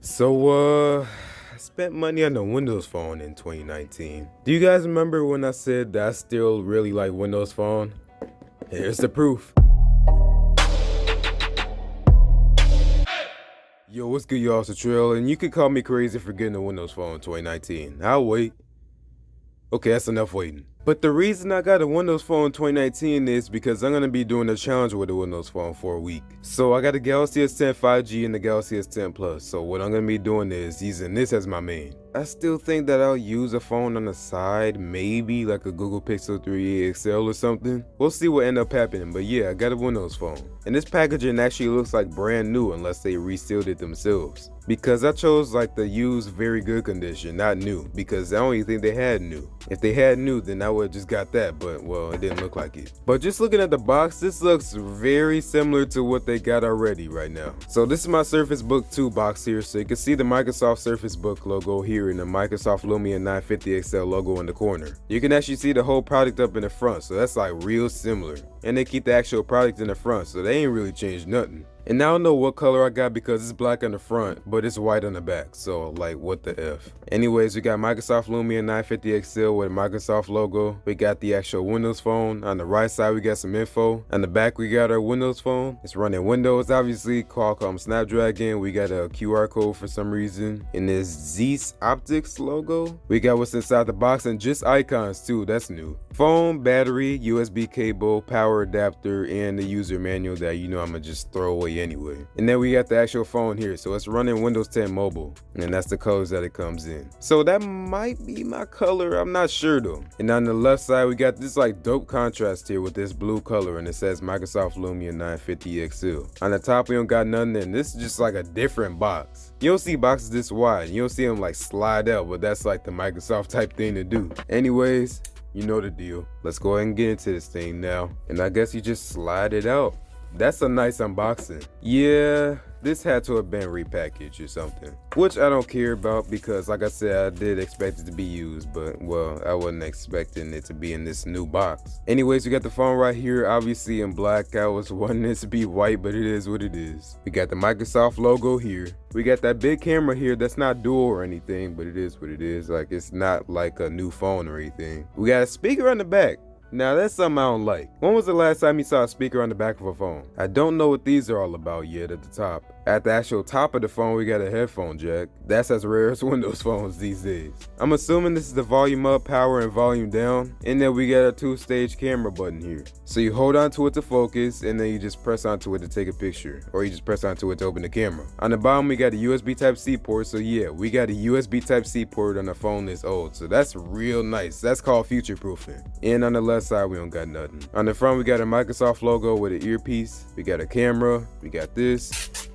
I spent money on the Windows Phone in 2019. Do you guys remember when I said that I still really like Windows Phone? Here's the proof. Yo, what's good, y'all? It's Latrell, and you could call me crazy for getting a Windows Phone in 2019. I'll wait. Okay, that's enough waiting. But the reason I got a Windows Phone in 2019 is because I'm going to be doing a challenge with a Windows Phone for a week. So I got the Galaxy S10 5G and the Galaxy S10 Plus. So what I'm going to be doing is using this as my main. I still think that I'll use a phone on the side, maybe like a Google Pixel 3 XL or something. We'll see what ends up happening, but yeah, I got a Windows Phone. And this packaging actually looks like brand new unless they resealed it themselves. Because I chose like the used very good condition, not new, because I don't even think they had new. If they had new, then I would have just got that, but well, it didn't look like it. But just looking at the box, this looks very similar to what they got already right now. So this is my Surface Book 2 box here, so you can see the Microsoft Surface Book logo here and the Microsoft Lumia 950 XL logo in the corner. You can actually see the whole product up in the front, so that's like real similar. And they keep the actual product in the front, so they ain't really changed nothing. And I don't know what color I got because it's black on the front, but it's white on the back, so like what the F. Anyways, we got Microsoft Lumia 950 XL with a Microsoft logo. We got the actual Windows Phone. On the right side, we got some info. On the back, we got our Windows Phone. It's running Windows, obviously, Qualcomm Snapdragon. We got a QR code for some reason. And this Zeiss Optics logo. We got what's inside the box and just icons too, that's new. Phone, battery, USB cable, power adapter, and the user manual that I'm gonna just throw away anyway. And then we got the actual phone here, so it's running Windows 10 Mobile, and that's the colors that it comes in. So that might be my color, I'm not sure though. And on the left side, we got this like dope contrast here with this blue color, and it says Microsoft Lumia 950 XL. On the top, we don't got nothing, and this is just like a different box. You don't see boxes this wide, you don't see them like slide out, but that's like the Microsoft type thing to do. Anyways, you know the deal. Let's go ahead and get into this thing now. And I guess you just slide it out. That's a nice unboxing. Yeah, this had to have been repackaged or something, which I don't care about because like I said, I did expect it to be used, but well, I wasn't expecting it to be in this new box. Anyways, we got the phone right here, obviously in black. I was wanting it to be white, but it is what it is. We got the Microsoft logo here. We got that big camera here that's not dual or anything, but it is what it is. Like, it's not like a new phone or anything. We got a speaker on the back. Now that's something I don't like. When was the last time you saw a speaker on the back of a phone? I don't know what these are all about yet at the top. At the actual top of the phone, we got a headphone jack. That's as rare as Windows phones these days. I'm assuming this is the volume up, power, and volume down. And then we got a 2-stage camera button here. So you hold onto it to focus, and then you just press onto it to take a picture. Or you just press onto it to open the camera. On the bottom, we got a USB Type-C port. So yeah, we got a USB Type-C port on a phone this old. So that's real nice. That's called future-proofing. And on the left side, we don't got nothing. On the front, we got a Microsoft logo with an earpiece. We got a camera. We got this.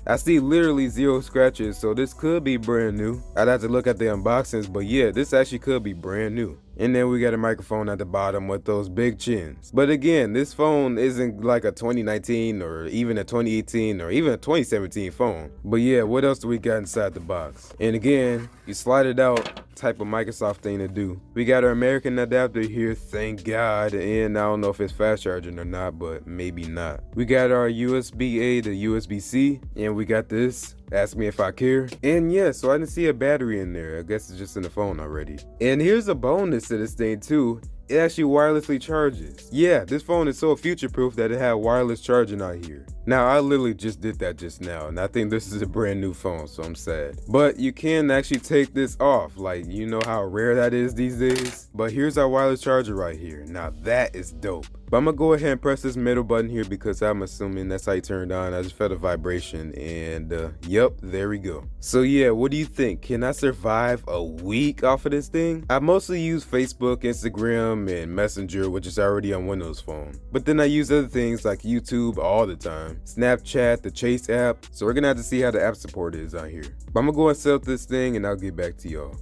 I see literally 0 scratches, so this could be brand new. I'd have to look at the unboxings, but yeah, this actually could be brand new. And then we got a microphone at the bottom with those big chins. But again, this phone isn't like a 2019 or even a 2018 or even a 2017 phone. But yeah, what else do we got inside the box? And again, you slide it out, type of Microsoft thing to do. We got our American adapter here, thank God. And I don't know if it's fast charging or not, but maybe not. We got our USB-A to USB-C, and we got this. Ask me if I care. And yeah, so I didn't see a battery in there. I guess it's just in the phone already. And here's a bonus to this thing too. It actually wirelessly charges. Yeah, this phone is so future-proof that it had wireless charging out here. Now, I literally just did that just now, and I think this is a brand new phone, so I'm sad. But you can actually take this off. Like, you know how rare that is these days? But here's our wireless charger right here. Now, that is dope. But I'm gonna go ahead and press this middle button here because I'm assuming that's how you turn it on. I just felt a vibration and yep, there we go. So yeah, what do you think? Can I survive a week off of this thing? I mostly use Facebook, Instagram, and Messenger, which is already on Windows Phone. But then I use other things like YouTube all the time, Snapchat, the Chase app. So we're gonna have to see how the app support is out here. But I'm gonna go and set up this thing and I'll get back to y'all.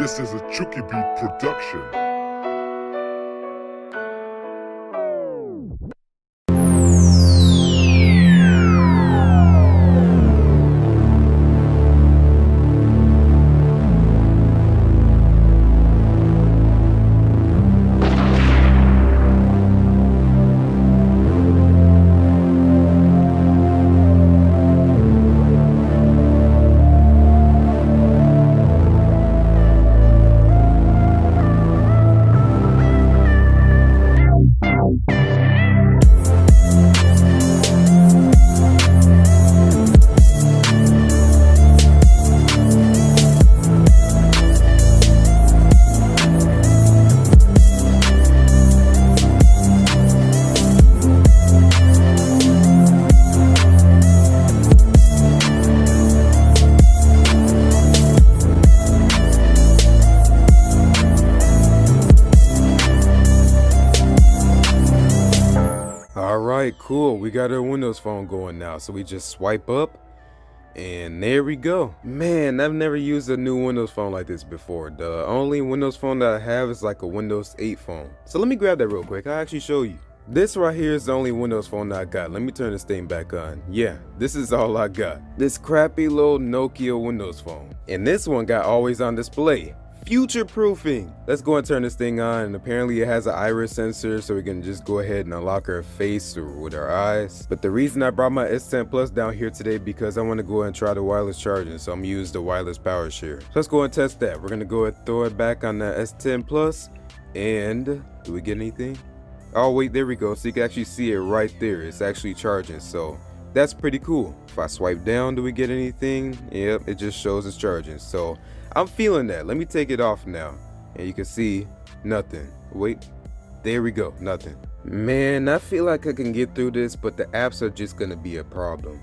This is a Chucky Beat production. Alright, cool. We got our Windows Phone going now. So we just swipe up and there we go. Man, I've never used a new Windows Phone like this before. The only Windows Phone that I have is like a Windows 8 phone. So let me grab that real quick. I'll actually show you. This right here is the only Windows Phone that I got. Let me turn this thing back on. Yeah, this is all I got. This crappy little Nokia Windows Phone. And this one got always on display. Future proofing. Let's go and turn this thing on, and apparently it has an iris sensor, so we can just go ahead and unlock our face or with our eyes. But the reason I brought my S10 Plus down here today because I want to go and try the wireless charging, so I'm gonna use the wireless power share. So let's go and test that. We're gonna go and throw it back on the S10 Plus, and do we get anything? Oh wait, there we go. So you can actually see it right there. It's actually charging, so that's pretty cool. If I swipe down, do we get anything? Yep, it just shows it's charging. So I'm feeling that. Let me take it off now. And you can see nothing. Wait, there we go, nothing. Man, I feel like I can get through this, but the apps are just gonna be a problem.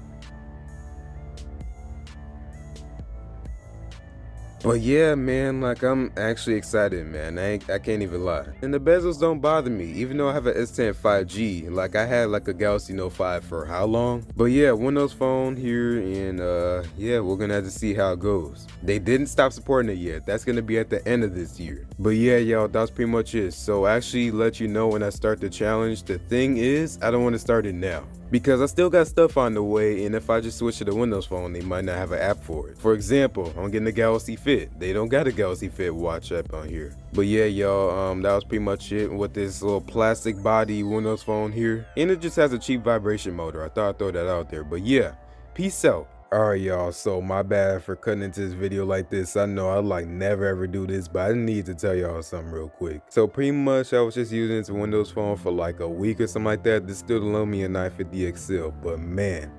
But yeah, man, like I'm actually excited, man. I can't even lie. And the bezels don't bother me, even though I have an S10 5G. Like I had like a Galaxy Note 5 for how long? But yeah, Windows Phone here, and yeah, we're gonna have to see how it goes. They didn't stop supporting it yet. That's gonna be at the end of this year. But yeah, y'all, that's pretty much it. So actually let you know when I start the challenge. The thing is, I don't want to start it now, because I still got stuff on the way, and if I just switch to the Windows Phone, they might not have an app for it. For example, I'm getting the Galaxy Fit. They don't got a Galaxy Fit watch app on here. But yeah, y'all, that was pretty much it with this little plastic body Windows Phone here. And it just has a cheap vibration motor. I thought I'd throw that out there. But yeah, peace out. Alright, y'all, so my bad for cutting into this video like this. I know I like never ever do this, but I need to tell y'all something real quick. So pretty much I was just using this Windows Phone for like a week or something like that. This is still the Lumia 950 XL, but man,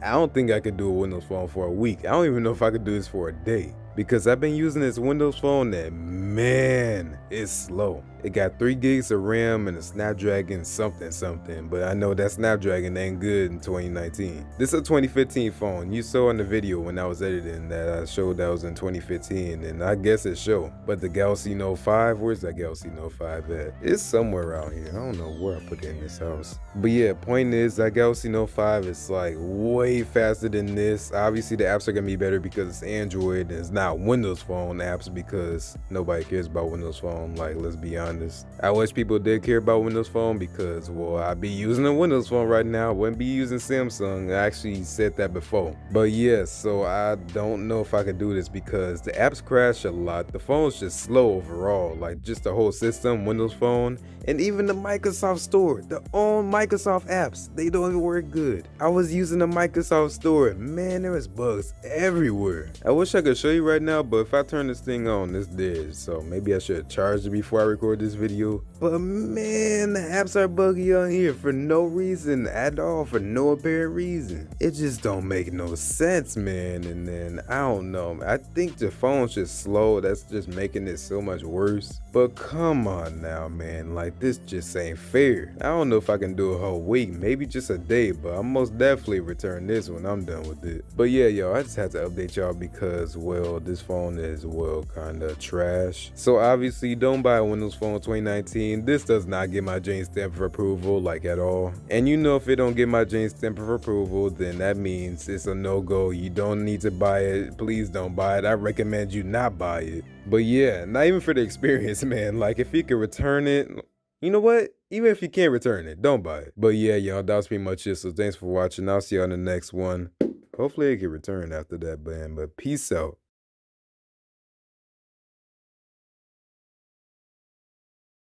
I don't think I could do a Windows Phone for a week. I don't even know if I could do this for a day, because I've been using this Windows Phone that, man, it's slow. It got 3 gigs of RAM and a Snapdragon something, but I know that Snapdragon ain't good in 2019. This is a 2015 phone. You saw in the video when I was editing that I showed that was in 2015, and I guess it showed. But the Galaxy Note 5, where's that Galaxy Note 5 at? It's somewhere around here. I don't know where I put it in this house. But yeah, point is, that Galaxy Note 5 is like way faster than this. Obviously the apps are gonna be better because it's Android and it's not Windows Phone apps, because nobody cares about Windows Phone. Like, let's be honest. I wish people did care about Windows Phone, because, well, I'd be using a Windows Phone right now. I wouldn't be using Samsung. I actually said that before. But yeah, so I don't know if I could do this because the apps crash a lot. The phone's just slow overall, like just the whole system, Windows Phone, and even the Microsoft Store, the own Microsoft apps, they don't even work good. I was using the Microsoft Store, man, there was bugs everywhere. I wish I could show you right now, but if I turn this thing on, it's dead. So maybe I should charge it before I record this video. But man, the apps are buggy on here for no reason at all, for no apparent reason. It just don't make no sense, man. And then I don't know, I think the phone's just slow. That's just making it so much worse. But come on now, man, like this just ain't fair. I don't know if I can do a whole week, maybe just a day, but I'll most definitely return this when I'm done with it. But yeah, y'all, I just had to update y'all because, well, this phone is, well, kinda trash. So obviously don't buy a Windows Phone 2019. This does not get my Jennings stamp of approval, like at all. And you know, if it don't get my Jennings stamp of approval, then that means it's a no-go. You don't need to buy it. Please don't buy it. I recommend you not buy it. But yeah, not even for the experience, man. Like, if you could return it, you know what? Even if you can't return it, don't buy it. But yeah, y'all, that was pretty much it. So thanks for watching. I'll see y'all in the next one. Hopefully it can return after that, man. But peace out.